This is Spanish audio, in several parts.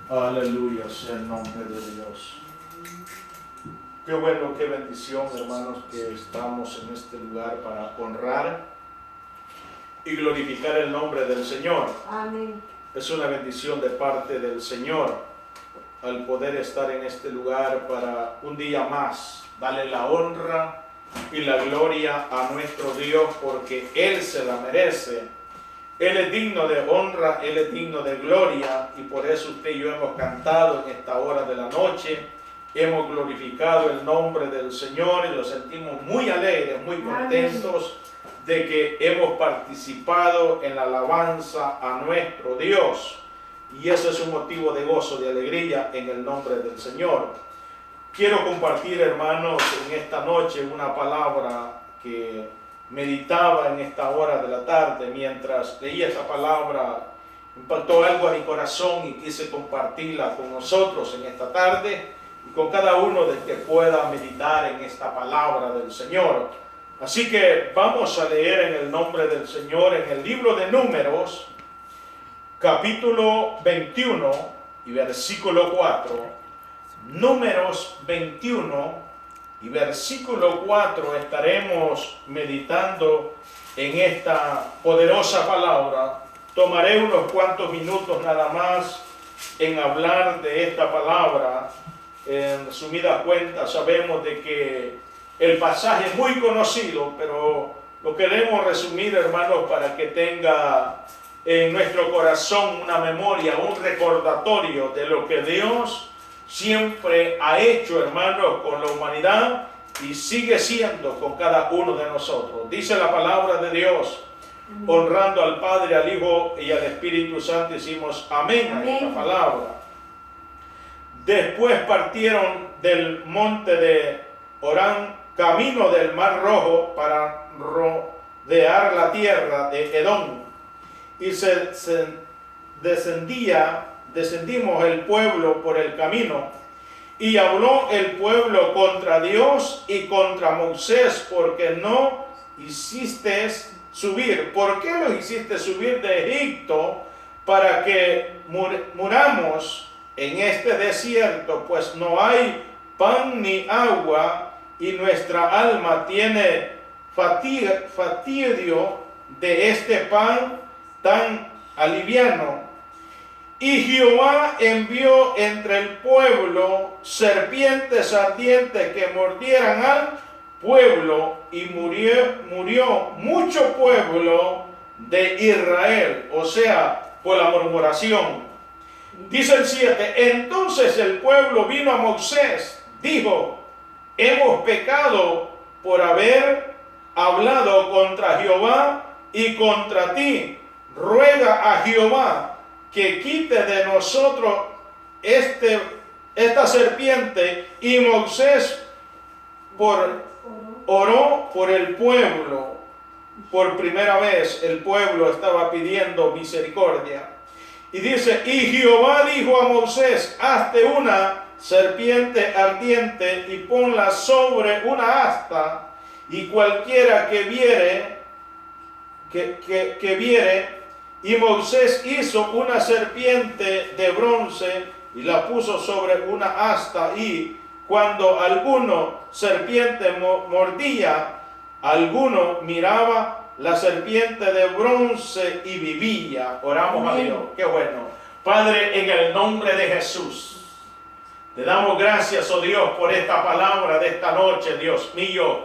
Aleluya sea el nombre de Dios. Qué bueno, qué bendición, hermanos, que estamos en este lugar para honrar y glorificar el nombre del Señor. Amén. Es una bendición de parte del Señor al poder estar en este lugar para un día más darle la honra y la gloria a nuestro Dios, porque Él se la merece. Él es digno de honra, Él es digno de gloria, y por eso usted y yo hemos cantado en esta hora de la noche, hemos glorificado el nombre del Señor y lo sentimos muy alegres, muy contentos de que hemos participado en la alabanza a nuestro Dios. Y ese es un motivo de gozo, de alegría en el nombre del Señor. Quiero compartir, hermanos, en esta noche una palabra que meditaba en esta hora de la tarde. Mientras leía esta palabra, impactó algo a mi corazón y quise compartirla con nosotros en esta tarde y con cada uno de que pueda meditar en esta palabra del Señor. Así que vamos a leer en el nombre del Señor en el libro de Números, capítulo 21 y versículo 4. Números 21 y versículo 4 estaremos meditando en esta poderosa palabra. Tomaré unos cuantos minutos nada más en hablar de esta palabra. En resumida cuenta, sabemos de que el pasaje es muy conocido, pero lo queremos resumir, hermanos, para que tenga en nuestro corazón una memoria, un recordatorio de lo que Dios siempre ha hecho, hermanos, con la humanidad y sigue siendo con cada uno de nosotros. Dice la palabra de Dios, honrando al Padre, al Hijo y al Espíritu Santo, decimos amén a esta palabra. Después partieron del monte de Orán, camino del Mar Rojo, para rodear la tierra de Edom. Y descendimos el pueblo por el camino, y habló el pueblo contra Dios y contra Moisés, porque no hiciste subir. ¿Por qué nos hiciste subir de Egipto para que muramos en este desierto? Pues no hay pan ni agua, y nuestra alma tiene fastidio de este pan tan aliviano. Y Jehová envió entre el pueblo serpientes ardientes que mordieran al pueblo, y murió mucho pueblo de Israel, o sea, por la murmuración. Dice el 7, entonces el pueblo vino a Moisés, dijo, hemos pecado por haber hablado contra Jehová y contra ti. Ruega a Jehová que quite de nosotros esta serpiente. Y Moisés oró por el pueblo. Por primera vez el pueblo estaba pidiendo misericordia. Y dice, y Jehová dijo a Moisés, hazte una serpiente ardiente y ponla sobre una asta, y cualquiera que viere. Y Moisés hizo una serpiente de bronce y la puso sobre una asta, y cuando alguno serpiente mordía, alguno miraba la serpiente de bronce y vivía. Oramos a Dios. Qué bueno. Padre, en el nombre de Jesús, te damos gracias, oh Dios, por esta palabra de esta noche, Dios mío.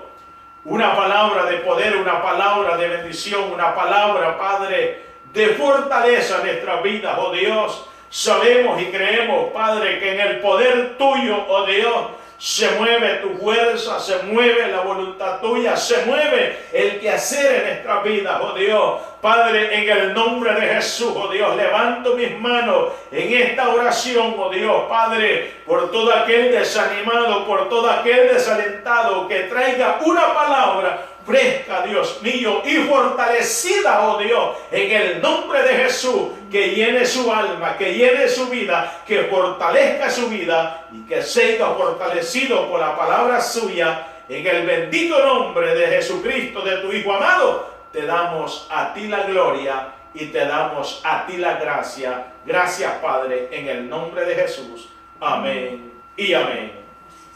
Una palabra de poder, una palabra de bendición, una palabra, Padre, de fortaleza en nuestras vidas, oh Dios. Sabemos y creemos, Padre, que en el poder tuyo, oh Dios, se mueve tu fuerza, se mueve la voluntad tuya, se mueve el quehacer en nuestras vidas, oh Dios. Padre, en el nombre de Jesús, oh Dios, levanto mis manos en esta oración, oh Dios, Padre, por todo aquel desanimado, por todo aquel desalentado, que traiga una palabra fresca, Dios mío, y fortalecida, oh Dios, en el nombre de Jesús, que llene su alma, que llene su vida, que fortalezca su vida y que sea fortalecido por la palabra suya, en el bendito nombre de Jesucristo, de tu Hijo amado. Te damos a ti la gloria y te damos a ti la gracia. Gracias, Padre, en el nombre de Jesús. Amén y amén.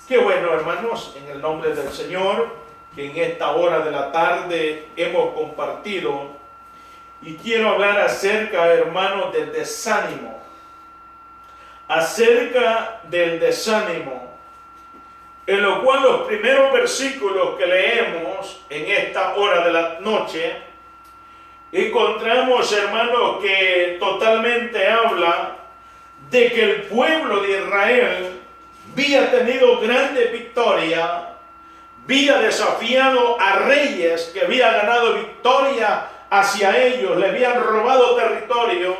Qué bueno, hermanos, en el nombre del Señor, que en esta hora de la tarde hemos compartido, y quiero hablar acerca, hermanos, del desánimo. Acerca del desánimo, en lo cual los primeros versículos que leemos en esta hora de la noche, encontramos, hermanos, que totalmente habla de que el pueblo de Israel había tenido grande victoria, había desafiado a reyes que habían ganado victoria hacia ellos, le habían robado territorio,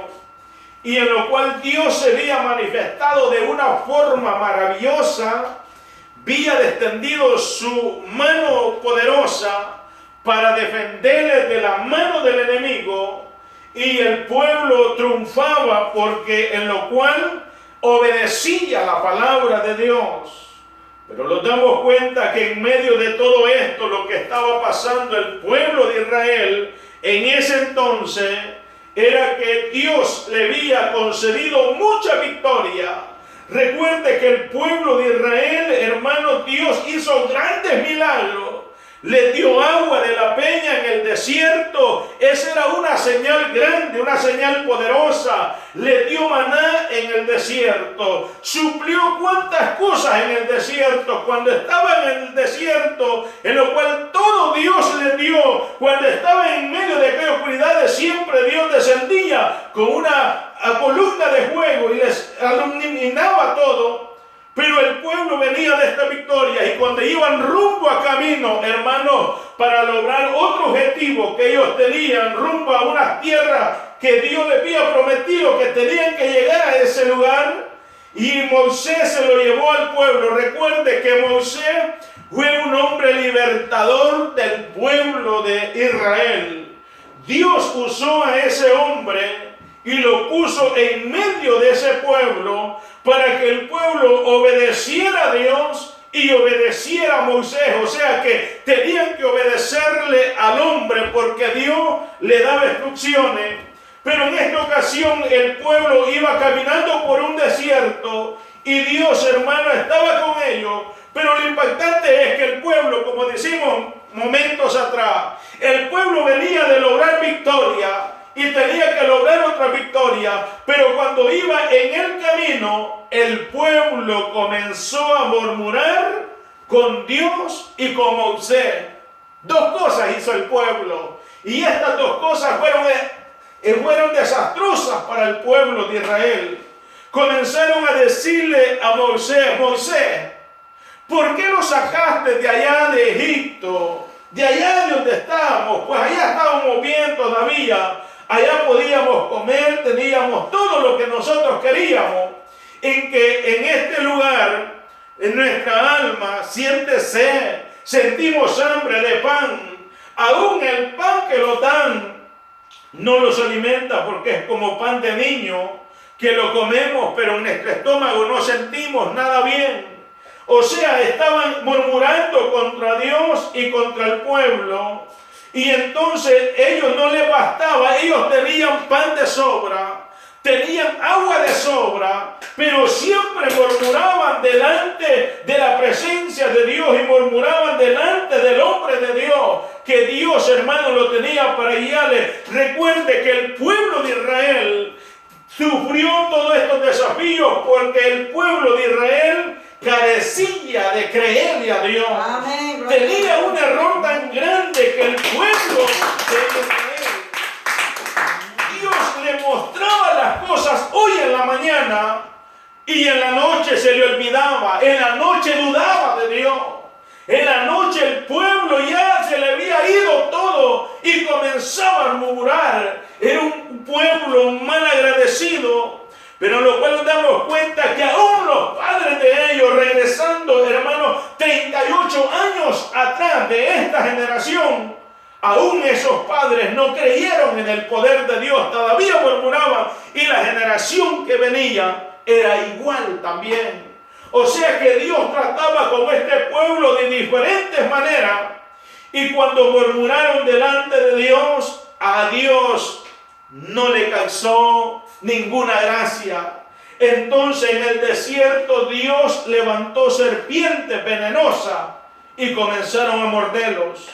y en lo cual Dios se había manifestado de una forma maravillosa, había extendido su mano poderosa para defenderles de la mano del enemigo, y el pueblo triunfaba porque en lo cual obedecía la palabra de Dios. Pero nos damos cuenta que en medio de todo esto, lo que estaba pasando el pueblo de Israel en ese entonces, era que Dios le había concedido mucha victoria. Recuerde que el pueblo de Israel, hermanos, Dios hizo grandes milagros. Le dio agua de la peña en el desierto. Esa era una señal grande, una señal poderosa. Le dio maná en el desierto. Suplió cuantas cosas en el desierto. Cuando estaba en el desierto, en lo cual todo Dios le dio. Cuando estaba en medio de aquellas oscuridades, siempre Dios descendía con una columna de fuego y les iluminaba todo. Pero el pueblo venía de esta victoria, y cuando iban rumbo a camino, hermanos, para lograr otro objetivo que ellos tenían, rumbo a una tierra que Dios les había prometido, que tenían que llegar a ese lugar, y Moisés se lo llevó al pueblo. Recuerde que Moisés fue un hombre libertador del pueblo de Israel. Dios usó a ese hombre y lo puso en medio de ese pueblo para que el pueblo obedeciera a Dios y obedeciera a Moisés. O sea que tenían que obedecerle al hombre porque Dios le daba instrucciones. Pero en esta ocasión el pueblo iba caminando por un desierto y Dios, hermano, estaba con ellos. Pero lo impactante es que el pueblo, como decimos momentos atrás, el pueblo venía de lograr victoria y tenía que lograr otra victoria, pero cuando iba en el camino, el pueblo comenzó a murmurar con Dios y con Moisés. Dos cosas hizo el pueblo, y estas dos cosas fueron desastrosas para el pueblo de Israel. Comenzaron a decirle a Moisés: Moisés, ¿por qué nos sacaste de allá de Egipto? De allá de donde estábamos, pues allá estábamos bien todavía. Allá podíamos comer, teníamos todo lo que nosotros queríamos. En que en este lugar, en nuestra alma siente sed, sentimos hambre de pan. Aún el pan que nos dan no los alimenta, porque es como pan de niño, que lo comemos, pero en nuestro estómago no sentimos nada bien. O sea, estaban murmurando contra Dios y contra el pueblo. Y entonces ellos no les bastaba, ellos tenían pan de sobra, tenían agua de sobra, pero siempre murmuraban delante de la presencia de Dios y murmuraban delante del hombre de Dios, que Dios, hermano, lo tenía para guiarle. Recuerde que el pueblo de Israel sufrió todos estos desafíos porque el pueblo de Israel carecía de creerle a Dios. Amén. Tenía un error tan grande que el pueblo de Israel, Dios le mostraba las cosas hoy en la mañana y en la noche se le olvidaba, en la noche dudaba de Dios. En la noche el pueblo ya se le había ido todo y comenzaba a murmurar. Era un pueblo mal agradecido. Pero lo cual nos damos cuenta que aún los padres de ellos, regresando, hermanos, 38 años atrás de esta generación, aún esos padres no creyeron en el poder de Dios, todavía murmuraban, y la generación que venía era igual también. O sea que Dios trataba con este pueblo de diferentes maneras, y cuando murmuraron delante de Dios, a Dios no le causó ninguna gracia. Entonces en el desierto Dios levantó serpientes venenosas y comenzaron a morderlos.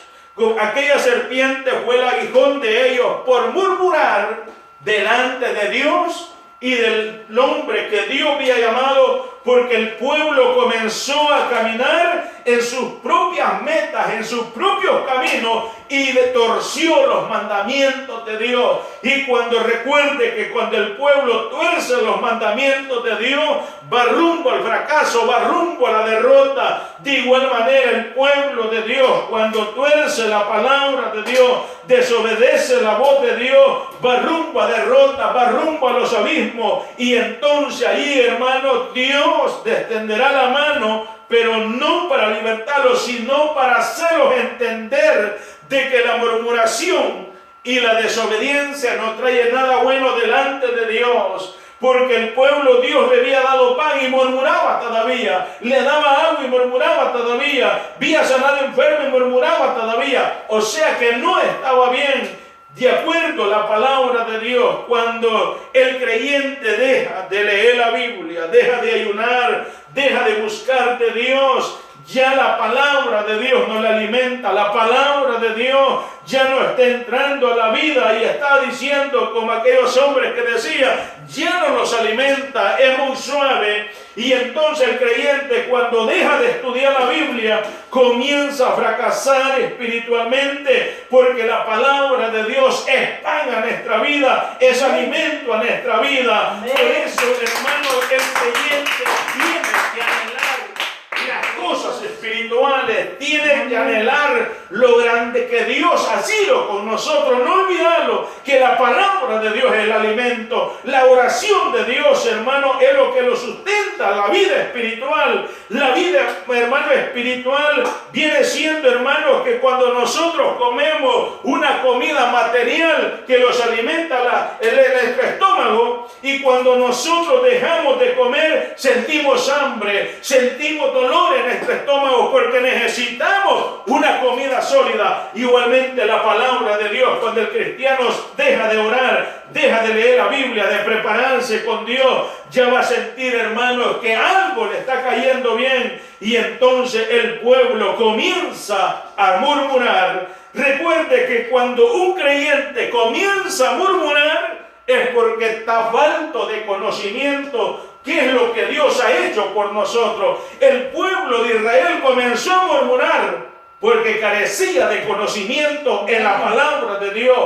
Aquella serpiente fue el aguijón de ellos por murmurar delante de Dios y del hombre que Dios había llamado, porque el pueblo comenzó a caminar en sus propias metas, en sus propios caminos, y torció los mandamientos de Dios. Y recuerde que cuando el pueblo tuerce los mandamientos de Dios, va rumbo al fracaso, va rumbo a la derrota. De igual manera el pueblo de Dios, cuando tuerce la palabra de Dios, desobedece la voz de Dios, va rumbo a derrota, va rumbo a los abismos. Y entonces ahí, hermanos, Dios extenderá la mano, pero no para libertarlos, sino para hacerlos entender de que la murmuración y la desobediencia no trae nada bueno delante de Dios. Porque el pueblo, Dios le había dado pan y murmuraba todavía, le daba agua y murmuraba todavía, había sanado enfermo y murmuraba todavía. O sea que no estaba bien. De acuerdo a la palabra de Dios, cuando el creyente deja de leer la Biblia, deja de ayunar, deja de buscar de Dios, ya la palabra de Dios no le alimenta, la palabra de Dios ya no está entrando a la vida y está diciendo como aquellos hombres que decían, ya no nos alimenta, es muy suave. Y entonces el creyente, cuando deja de estudiar la Biblia, comienza a fracasar espiritualmente, porque la palabra de Dios es pan a nuestra vida, es alimento a nuestra vida. Amén. Por eso, hermano, el creyente tiene que anhelar las cosas espirituales, tiene que anhelar lo grande que Dios ha sido con nosotros. No olvidarlo, que la palabra de Dios es el alimento. La oración de Dios, hermano, es lo que lo sustenta, la vida espiritual. La vida, hermano, espiritual viene siendo, hermano, que cuando nosotros comemos una comida material que los alimenta el estómago, y cuando nosotros dejamos de comer, sentimos hambre, sentimos dolor en nuestro estómago, porque necesitamos una comida sólida. Igualmente la palabra de Dios, cuando el cristiano deja de orar, deja de leer la Biblia, de prepararse con Dios, ya va a sentir, hermanos, que algo le está cayendo bien, y entonces el pueblo comienza a murmurar. Recuerde que cuando un creyente comienza a murmurar, es porque está falto de conocimiento. ¿Qué es lo que Dios ha hecho por nosotros? El pueblo de Israel comenzó a murmurar porque carecía de conocimiento en la palabra de Dios,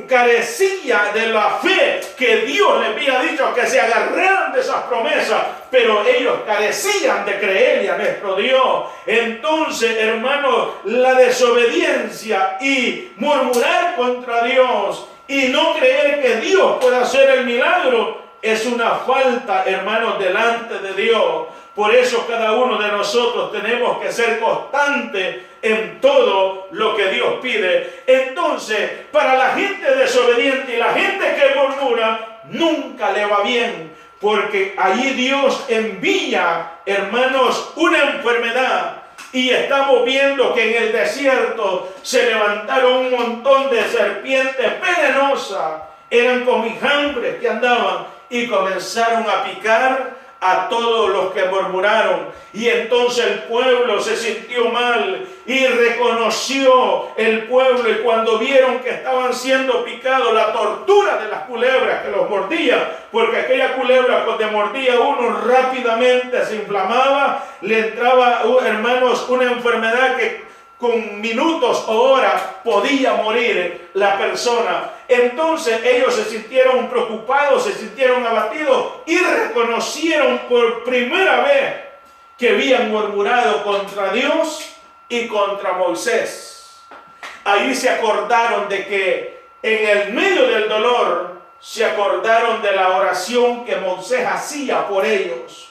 carecía de la fe que Dios les había dicho, que se agarraran de esas promesas, pero ellos carecían de creerle a nuestro Dios. Entonces, hermanos, la desobediencia y murmurar contra Dios y no creer que Dios pueda hacer el milagro es una falta, hermanos, delante de Dios. Por eso cada uno de nosotros tenemos que ser constantes en todo lo que Dios pide. Entonces, para la gente desobediente y la gente que murmura, nunca le va bien, porque allí Dios envía, hermanos, una enfermedad. Y estamos viendo que en el desierto se levantaron un montón de serpientes venenosas. Eran como enjambres que andaban y comenzaron a picar a todos los que murmuraron. Y entonces el pueblo se sintió mal y reconoció el pueblo, y cuando vieron que estaban siendo picados, la tortura de las culebras que los mordía, porque aquella culebra cuando mordía a uno rápidamente se inflamaba, le entraba, hermanos, una enfermedad que con minutos o horas podía morir la persona. Entonces ellos se sintieron preocupados, se sintieron abatidos y reconocieron por primera vez que habían murmurado contra Dios y contra Moisés. Ahí se acordaron de que en el medio del dolor se acordaron de la oración que Moisés hacía por ellos.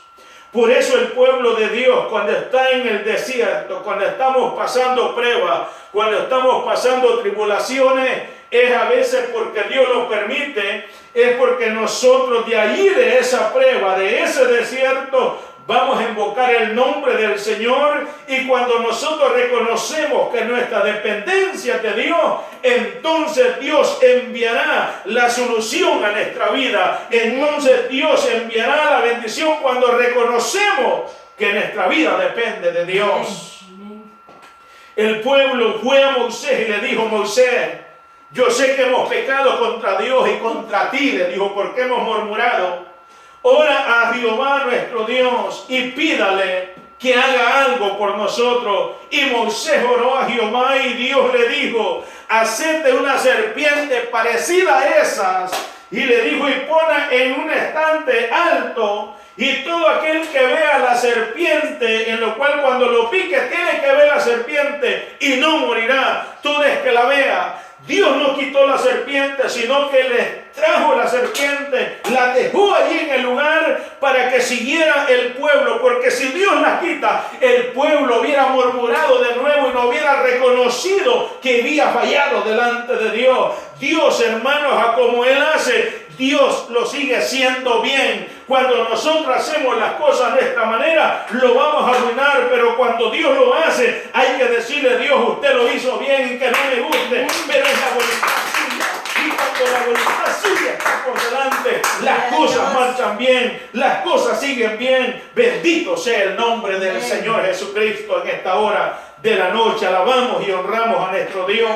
Por eso el pueblo de Dios, cuando está en el desierto, cuando estamos pasando pruebas, cuando estamos pasando tribulaciones, es a veces porque Dios lo permite, es porque nosotros de ahí, de esa prueba, de ese desierto, vamos a invocar el nombre del Señor, y cuando nosotros reconocemos que nuestra dependencia de Dios, entonces Dios enviará la solución a nuestra vida. Entonces Dios enviará la bendición cuando reconocemos que nuestra vida depende de Dios. El pueblo fue a Moisés y le dijo: Moisés, yo sé que hemos pecado contra Dios y contra ti, le dijo, porque hemos murmurado. Ora a Jehová nuestro Dios y pídale que haga algo por nosotros. Y Moisés oró a Jehová y Dios le dijo: hacete una serpiente parecida a esas. Y le dijo: y ponla en un estante alto, y todo aquel que vea la serpiente, en lo cual cuando lo pique tiene que ver la serpiente y no morirá, todo es que la vea. Dios no quitó la serpiente, sino que les trajo la serpiente, la dejó allí en el lugar para que siguiera el pueblo, porque si Dios la quita, el pueblo hubiera murmurado de nuevo y no hubiera reconocido que había fallado delante de Dios. Dios, hermanos, a como Él hace, Dios lo sigue haciendo bien. Cuando nosotros hacemos las cosas de esta manera, lo vamos a arruinar, pero cuando Dios lo hace, hay que decirle: Dios, usted lo hizo bien, y que no me guste, pero es la voluntad suya. Y cuando la voluntad suya está por delante, las cosas marchan bien, las cosas siguen bien. Bendito sea el nombre del Señor Jesucristo en esta hora de la noche. Alabamos y honramos a nuestro Dios.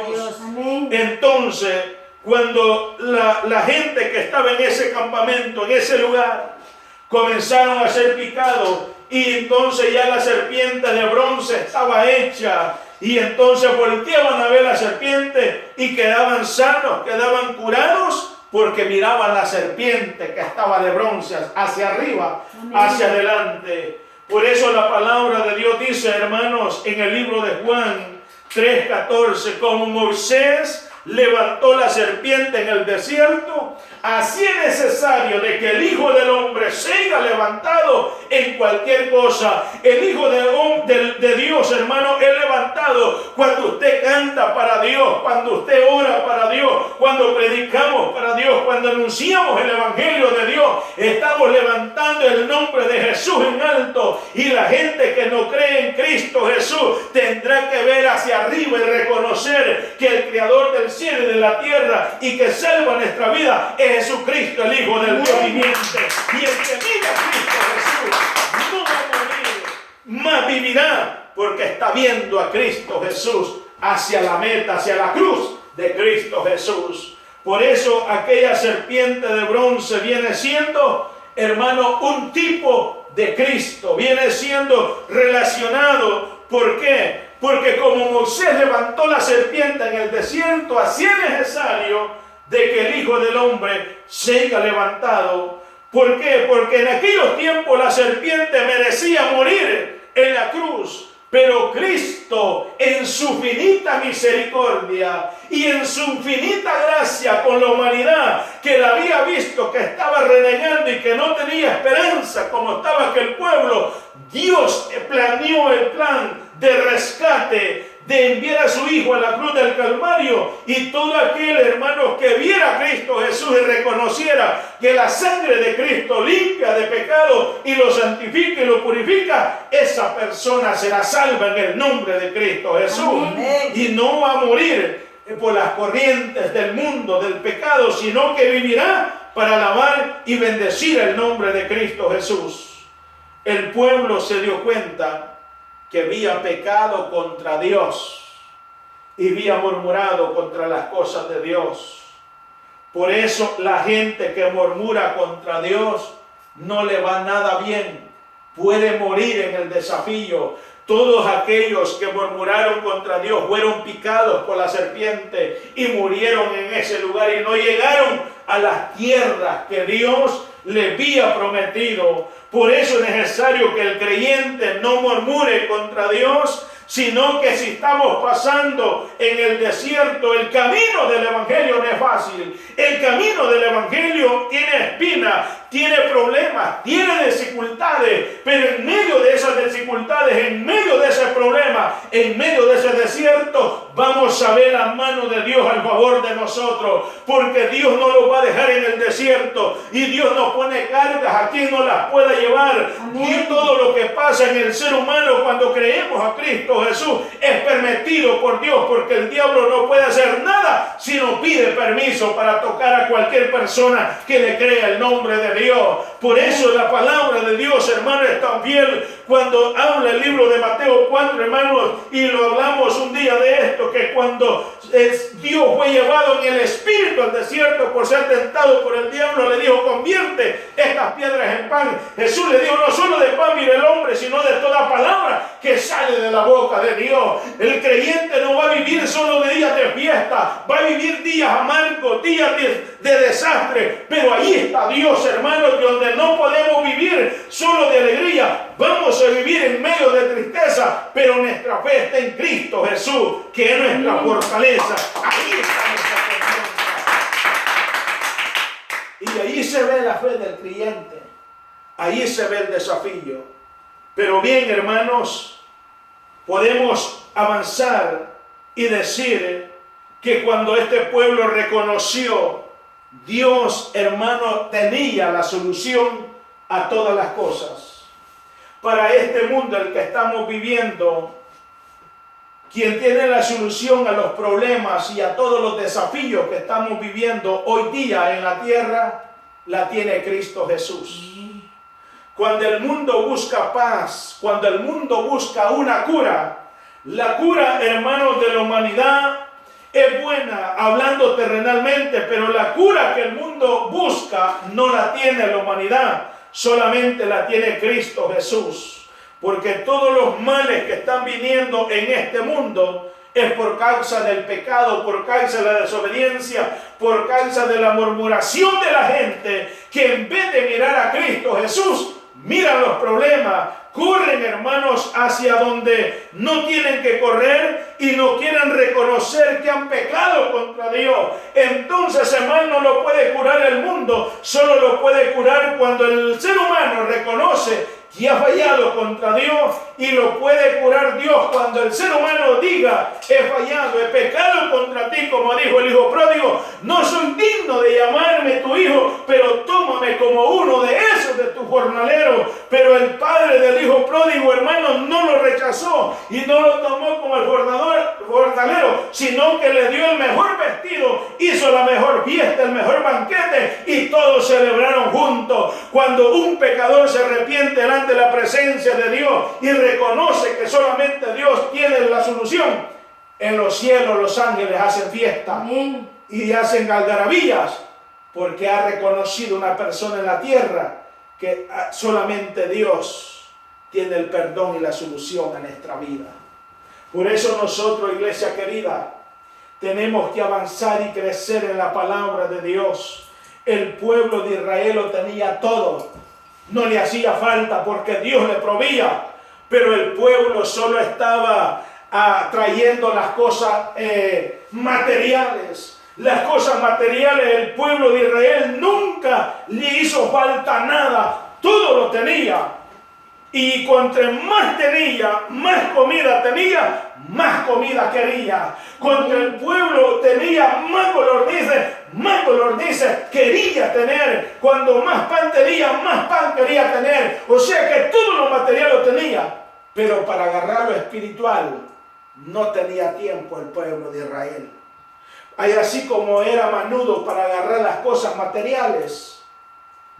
Entonces, cuando la gente que estaba en ese campamento, en ese lugar, comenzaron a ser picados, y entonces ya la serpiente de bronce estaba hecha, y entonces volteaban a ver la serpiente y quedaban sanos, quedaban curados, porque miraban la serpiente que estaba de bronce hacia arriba, hacia adelante. Por eso la palabra de Dios dice, hermanos, en el libro de Juan 3:14, como Moisés levantó la serpiente en el desierto, así es necesario de que el Hijo del Hombre sea levantado en cualquier cosa. El Hijo de Dios, hermano, es levantado cuando usted canta para Dios, cuando usted ora para Dios, cuando predicamos para Dios, cuando anunciamos el Evangelio de Dios. Estamos levantando el nombre de Jesús en alto, y la gente que no cree en Cristo Jesús tendrá que ver hacia arriba y reconocer que el Creador del cielo y de la tierra y que salva nuestra vida es Jesucristo, el Hijo del Dios viviente. Y el que mira a Cristo Jesús no va a morir, mas vivirá, porque está viendo a Cristo Jesús hacia la meta, hacia la cruz de Cristo Jesús. Por eso aquella serpiente de bronce viene siendo, hermano, un tipo de Cristo, viene siendo relacionado. ¿Por qué? Porque como Moisés levantó la serpiente en el desierto, así es necesario de que el Hijo del Hombre sea levantado. ¿Por qué? Porque en aquellos tiempos la serpiente merecía morir en la cruz, pero Cristo, en su finita misericordia y en su infinita gracia con la humanidad, que la había visto que estaba renegando y que no tenía esperanza como estaba aquel pueblo, Dios planeó el plan de rescate, de enviar a su Hijo a la cruz del Calvario, y todo aquel, hermano, que viera a Cristo Jesús y reconociera que la sangre de Cristo limpia de pecado y lo santifica y lo purifica, esa persona será salva en el nombre de Cristo Jesús. Amén. Y no va a morir por las corrientes del mundo, del pecado, sino que vivirá para alabar y bendecir el nombre de Cristo Jesús. El pueblo se dio cuenta que había pecado contra Dios y había murmurado contra las cosas de Dios. Por eso la gente que murmura contra Dios no le va nada bien, puede morir en el desafío. Todos aquellos que murmuraron contra Dios fueron picados por la serpiente y murieron en ese lugar y no llegaron a las tierras que Dios le había prometido. Por eso es necesario que el creyente no murmure contra Dios, sino que si estamos pasando en el desierto, el camino del Evangelio no es fácil. El camino del Evangelio tiene espinas, tiene problemas, vida tiene dificultades, pero en medio de esas dificultades, en medio de ese problema, en medio de ese desierto, vamos a ver la mano de Dios al favor de nosotros, porque Dios no los va a dejar en el desierto y Dios nos pone cargas a quien no las pueda llevar. Y todo lo que pasa en el ser humano cuando creemos a Cristo Jesús es permitido por Dios, porque el diablo no puede hacer nada si no pide permiso para tocar a cualquier persona que le crea el nombre de Dios. Por eso la palabra de Dios, hermano, es tan fiel. Cuando habla el libro de Mateo 4, hermanos, y lo hablamos un día de esto, que cuando Dios fue llevado en el espíritu al desierto por ser tentado por el diablo, le dijo: convierte estas piedras en pan. Jesús le dijo: no solo de pan vive el hombre, sino de toda palabra que sale de la boca de Dios. El creyente no va a vivir solo de días de fiesta, va a vivir días amargos, días de desastre, pero ahí está Dios, hermanos, donde no podemos vivir solo de alegría. Vamos a vivir en medio de tristeza, pero nuestra fe está en Cristo Jesús, que es nuestra fortaleza. Ahí está nuestra fortaleza. Y ahí se ve la fe del creyente. Ahí se ve el desafío. Pero bien, hermanos, podemos avanzar y decir que cuando este pueblo reconoció, Dios, hermano, tenía la solución a todas las cosas. Para este mundo el que estamos viviendo, quien tiene la solución a los problemas y a todos los desafíos que estamos viviendo hoy día en la tierra, la tiene Cristo Jesús. Cuando el mundo busca paz, cuando el mundo busca una cura, la cura, hermanos, de la humanidad es buena, hablando terrenalmente, pero la cura que el mundo busca no la tiene la humanidad, solamente la tiene Cristo Jesús. Porque todos los males que están viniendo en este mundo es por causa del pecado, por causa de la desobediencia, por causa de la murmuración de la gente, que en vez de mirar a Cristo Jesús, miran los problemas, corren, hermanos, hacia donde no tienen que correr y no quieren reconocer que han pecado contra Dios. Entonces, hermano, no lo puede curar el mundo, solo lo puede curar cuando el ser humano reconoce que ha fallado contra Dios, y lo puede curar Dios cuando el ser humano diga: he fallado, he pecado contra ti, como dijo el hijo pródigo, no soy digno de llamarme tu hijo, pero tómame como uno de esos de tus jornaleros. Pero el padre del hijo pródigo, hermano, no lo rechazó y no lo tomó como el jornalero, sino que le dio el mejor vestido, hizo la mejor fiesta, el mejor banquete, y todos celebraron juntos. Cuando un pecador se arrepiente delante de la presencia de Dios y reconoce que solamente Dios tiene la solución, en los cielos los ángeles hacen fiesta. Amén. Y hacen algarabías, porque ha reconocido una persona en la tierra que solamente Dios tiene el perdón y la solución a nuestra vida. Por eso nosotros, iglesia querida, tenemos que avanzar y crecer en la palabra de Dios. El pueblo de Israel lo tenía todo, no le hacía falta porque Dios le proveía, pero el pueblo solo estaba trayendo las cosas materiales. Las cosas materiales, el pueblo de Israel nunca le hizo falta nada, todo lo tenía. Y cuanto más tenía, más comida tenía, más comida quería. Cuando el pueblo tenía más codornices quería tener. Cuando más pan tenía, más pan quería tener. O sea que todo lo material lo tenía, pero para agarrar lo espiritual no tenía tiempo el pueblo de Israel. Y así como era manudo para agarrar las cosas materiales,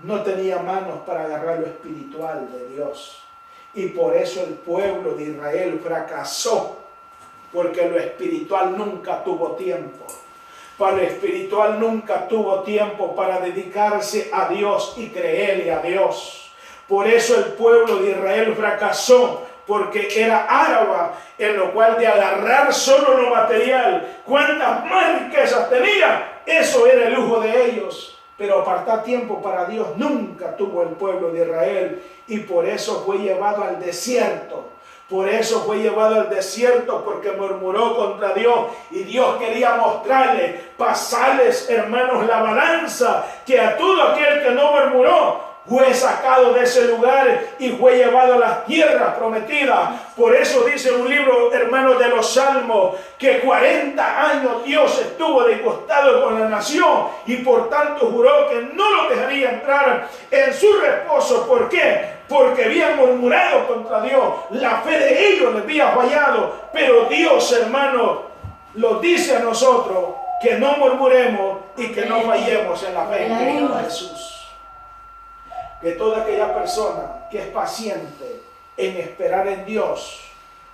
no tenía manos para agarrar lo espiritual de Dios. Y por eso el pueblo de Israel fracasó, porque lo espiritual nunca tuvo tiempo. Para lo espiritual nunca tuvo tiempo para dedicarse a Dios y creerle a Dios. Por eso el pueblo de Israel fracasó, porque era árabe, en lo cual de agarrar solo lo material, cuantas más riquezas tenía, eso era el lujo de ellos. Pero apartar tiempo para Dios nunca tuvo el pueblo de Israel, y por eso fue llevado al desierto. Por eso fue llevado al desierto, porque murmuró contra Dios, y Dios quería mostrarle pasales, hermanos, la balanza, que a todo aquel que no murmuró fue sacado de ese lugar y fue llevado a las tierras prometidas. Por eso dice un libro, hermanos, de los Salmos, que 40 años Dios estuvo disgustado con la nación y por tanto juró que no lo dejaría entrar en su reposo. ¿Por qué? Porque habían murmurado contra Dios. La fe de ellos les había fallado. Pero Dios, hermano, lo dice a nosotros que no murmuremos y que no fallemos en la fe en Cristo Jesús. Que toda aquella persona que es paciente en esperar en Dios,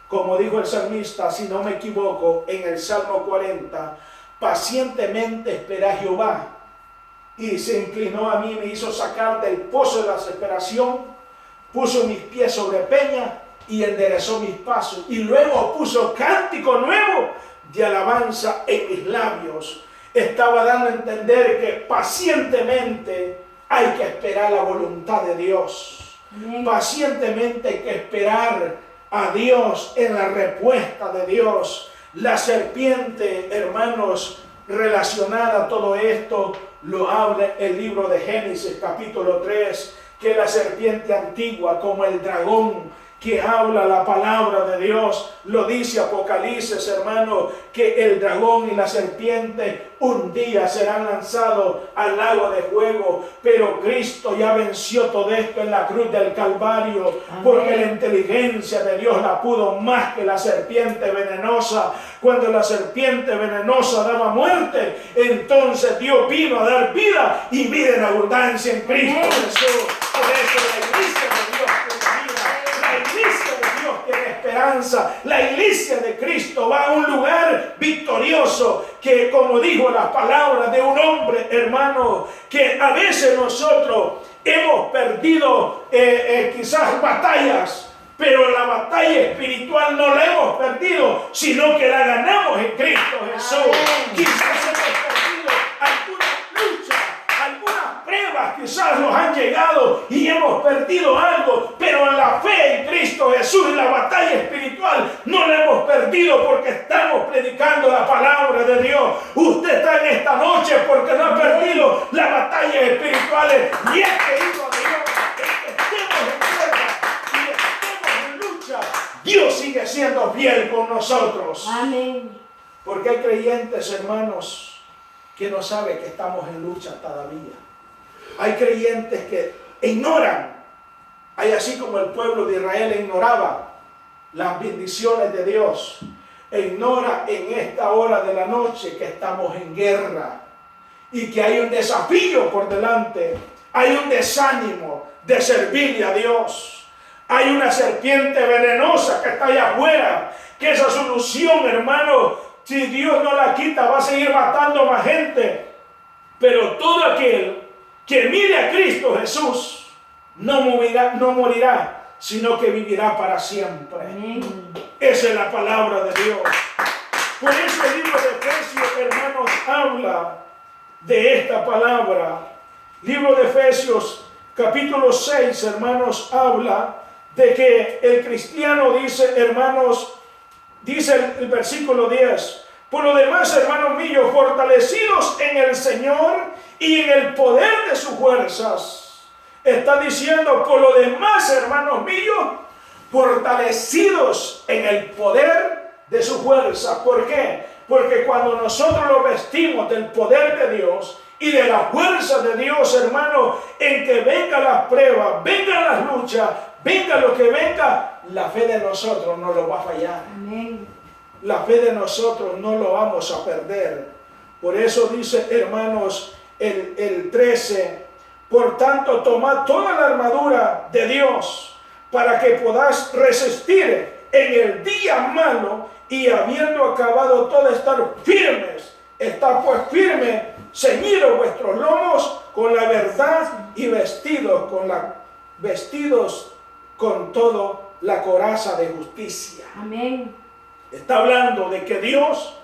como dijo el salmista, si no me equivoco, en el Salmo 40, pacientemente espera a Jehová y se inclinó a mí, me hizo sacar del pozo de la desesperación, puso mis pies sobre peña y enderezó mis pasos, y luego puso cántico nuevo de alabanza en mis labios. Estaba dando a entender que pacientemente hay que esperar la voluntad de Dios. Amén. Pacientemente hay que esperar a Dios en la respuesta de Dios. La serpiente, hermanos, relacionada a todo esto, lo habla el libro de Génesis capítulo 3, que la serpiente antigua como el dragón que habla la palabra de Dios, lo dice Apocalipsis, hermano, que el dragón y la serpiente un día serán lanzados al lago de fuego, pero Cristo ya venció todo esto en la cruz del Calvario. Amén. Porque la inteligencia de Dios la pudo más que la serpiente venenosa. Cuando la serpiente venenosa daba muerte, entonces Dios vino a dar vida y vida en abundancia en Cristo Jesús. Por eso la iglesia de Dios tiene vida. La iglesia de Dios tiene esperanza. La iglesia de Cristo va a un lugar victorioso, que como dijo las palabras de un hombre, hermano, que a veces nosotros hemos perdido quizás batallas, pero la batalla espiritual no la hemos perdido, sino que la ganamos en Cristo Jesús. Amén. Quizás hemos perdido alguna lucha, algunas pruebas quizás nos han llegado y hemos perdido algo, pero en la fe en Cristo Jesús, en la batalla espiritual, no la hemos perdido porque estamos predicando la palabra de Dios. Usted está en esta noche porque no ha perdido las batallas espirituales y es querido a Dios. Estemos en guerra y estemos en lucha, Dios sigue siendo fiel con nosotros. Amén. Porque hay creyentes, hermanos, que no saben que estamos en lucha todavía. Hay creyentes que ignoran. Hay así como el pueblo de Israel ignoraba las bendiciones de Dios. Ignora en esta hora de la noche que estamos en guerra y que hay un desafío por delante. Hay un desánimo de servirle a Dios. Hay una serpiente venenosa que está allá afuera, que esa solución, hermano, si Dios no la quita, va a seguir matando más gente. Pero todo aquel que mire a Cristo Jesús no morirá, sino que vivirá para siempre. Amén. Esa es la palabra de Dios. Por eso el libro de Efesios, hermanos, habla de esta palabra. Libro de Efesios, capítulo 6, hermanos, habla de que el cristiano dice, hermanos, dice el versículo 10, por lo demás, hermanos míos, fortalecidos en el Señor y en el poder de sus fuerzas. Está diciendo, por lo demás, hermanos míos, fortalecidos en el poder de su fuerza. ¿Por qué? Porque cuando nosotros lo vestimos del poder de Dios y de la fuerza de Dios, hermano, en que vengan las pruebas, vengan las luchas, venga lo que venga, la fe de nosotros no lo va a fallar. Amén. La fe de nosotros no lo vamos a perder. Por eso dice, hermanos, el 13, por tanto, tomad toda la armadura de Dios para que podáis resistir en el día malo y habiendo acabado todo, estar firmes. Está pues firme, ceñidos vuestros lomos con la verdad y vestidos con todo la coraza de justicia. Amén. Está hablando de que Dios,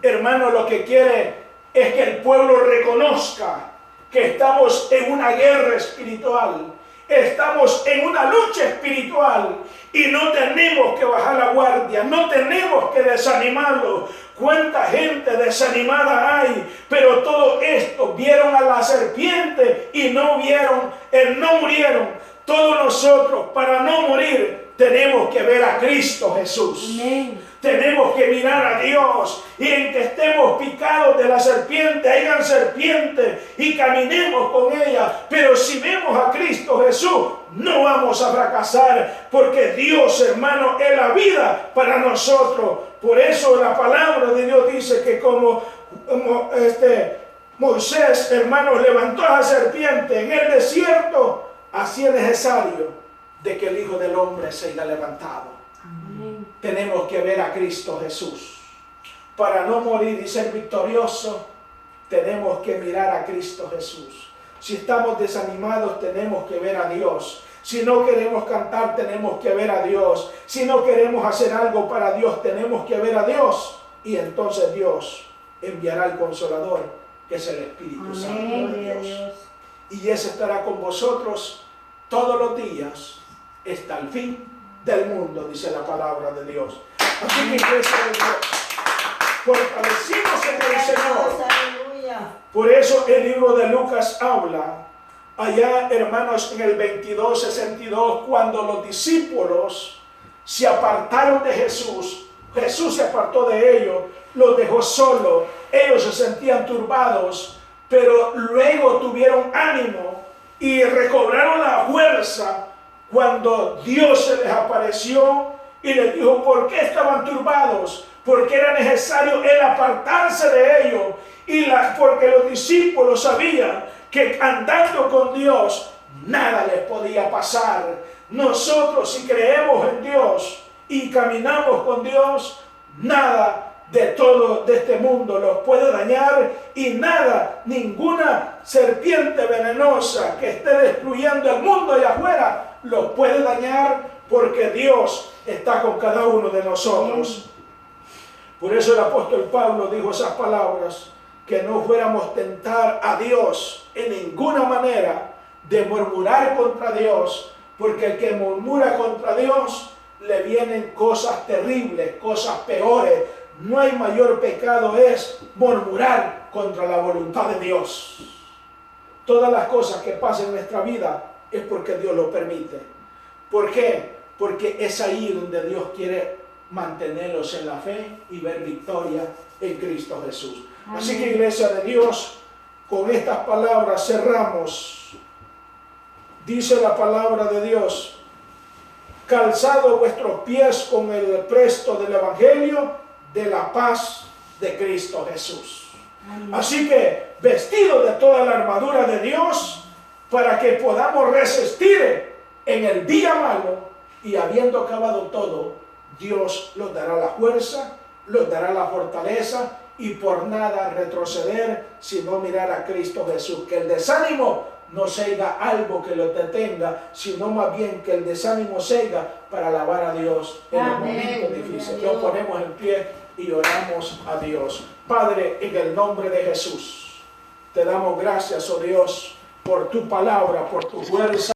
hermano, lo que quiere es que el pueblo reconozca que estamos en una guerra espiritual Estamos en una lucha espiritual y no tenemos que bajar la guardia, no tenemos que desanimarlo. ¿Cuánta gente desanimada hay? Pero todo esto vieron a la serpiente y no murieron. Todos nosotros, para no morir, tenemos que ver a Cristo Jesús. Amén. Tenemos que mirar a Dios, y en que estemos picados de la serpiente, hayan serpiente y caminemos con ella. Pero si vemos a Cristo Jesús, no vamos a fracasar, porque Dios, hermano, es la vida para nosotros. Por eso la palabra de Dios dice que como Moisés, hermanos, levantó a la serpiente en el desierto, así es necesario de que el Hijo del Hombre sea levantado. Amén. Tenemos que ver a Cristo Jesús. Para no morir y ser victorioso, tenemos que mirar a Cristo Jesús. Si estamos desanimados, tenemos que ver a Dios. Si no queremos cantar, tenemos que ver a Dios. Si no queremos hacer algo para Dios, tenemos que ver a Dios. Y entonces Dios enviará al Consolador, que es el Espíritu Santo de Dios. Y ese estará con vosotros todos los días hasta el fin del mundo, dice la palabra de Dios. Así que, iglesia de Dios, fortalecimos en el Señor. Por eso el libro de Lucas habla, allá, hermanos, en el 22:62, cuando los discípulos se apartaron de Jesús, Jesús se apartó de ellos, los dejó solos, ellos se sentían turbados, pero luego tuvieron ánimo y recobraron la fuerza cuando Dios se les apareció y les dijo por qué estaban turbados, porque era necesario el apartarse de ellos, porque los discípulos sabían que andando con Dios nada les podía pasar. Nosotros, si creemos en Dios y caminamos con Dios, nada de todo de este mundo los puede dañar, y nada, ninguna serpiente venenosa que esté destruyendo el mundo allá afuera los puede dañar, porque Dios está con cada uno de nosotros. Por eso el apóstol Pablo dijo esas palabras, que no fuéramos tentar a Dios en ninguna manera de murmurar contra Dios, porque el que murmura contra Dios le vienen cosas terribles, cosas peores. No hay mayor pecado es murmurar contra la voluntad de Dios. Todas las cosas que pasan en nuestra vida es porque Dios lo permite. ¿Por qué? Porque es ahí donde Dios quiere mantenerlos en la fe y ver victoria en Cristo Jesús. Amén. Así que, iglesia de Dios, con estas palabras cerramos. Dice la palabra de Dios: calzado vuestros pies con el presto del Evangelio de la paz de Cristo Jesús. Amén. Así que, vestidos de toda la armadura de Dios, para que podamos resistir en el día malo, y habiendo acabado todo, Dios los dará la fuerza, los dará la fortaleza, y por nada retroceder, sino mirar a Cristo Jesús. Que el desánimo no sea algo que lo detenga, sino más bien que el desánimo sea para alabar a Dios en los momentos difíciles. Nos ponemos en pie y oramos a Dios. Padre, en el nombre de Jesús, te damos gracias, oh Dios, por tu palabra, por tu fuerza.